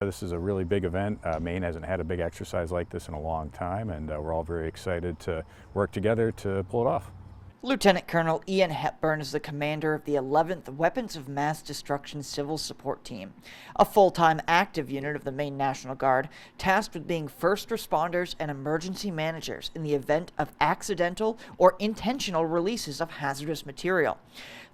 This is a really big event. Maine hasn't had a big exercise like this in a long time, and we're all very excited to work together to pull it off. Lieutenant Colonel Ian Hepburn is the commander of the 11th Weapons of Mass Destruction Civil Support Team, a full-time active unit of the Maine National Guard tasked with being first responders and emergency managers in the event of accidental or intentional releases of hazardous material.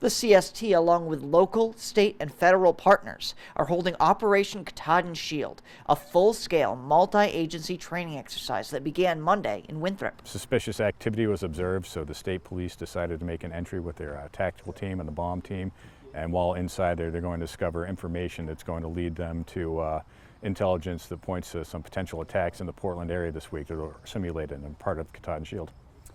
The CST, along with local, state, and federal partners, are holding Operation Katahdin Shield, a full-scale, multi-agency training exercise that began Monday in Winthrop. Suspicious activity was observed, so the state police decided to make an entry with their tactical team and the bomb team. And while inside there, they're going to discover information that's going to lead them to intelligence that points to some potential attacks in the Portland area this week that are simulated and part of Katahdin Shield.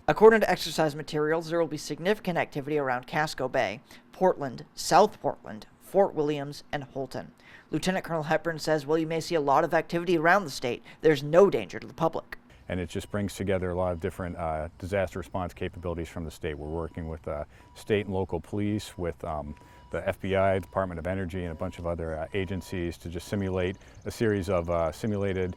According to exercise materials, there will be significant activity around Casco Bay, Portland, South Portland, Fort Williams, and Holton. Lieutenant Colonel Hepburn says, while you may see a lot of activity around the state, there's no danger to the public. And it just brings together a lot of different disaster response capabilities from the state. We're working with state and local police, with the FBI, Department of Energy, and a bunch of other agencies to just simulate a series of simulated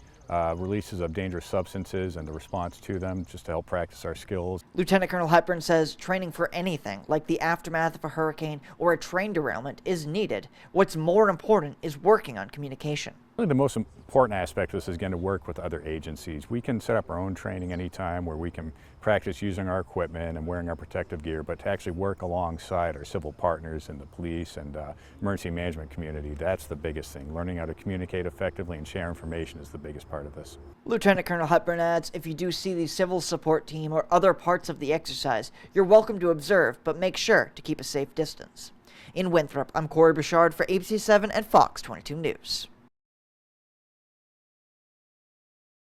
releases of dangerous substances and the response to them, just to help practice our skills. Lieutenant Colonel Hepburn says training for anything, like the aftermath of a hurricane or a train derailment, is needed. What's more important is working on communication. Really the most important aspect of this is going to work with other agencies. We can set up our own training anytime where we can practice using our equipment and wearing our protective gear, but to actually work alongside our civil partners in the police and emergency management community, that's the biggest thing. Learning how to communicate effectively and share information is the biggest part of this. Lieutenant Colonel Hepburn adds, if you do see the civil support team or other parts of the exercise, you're welcome to observe, but make sure to keep a safe distance. In Winthrop, I'm Corey Bouchard for ABC7 and Fox 22 News.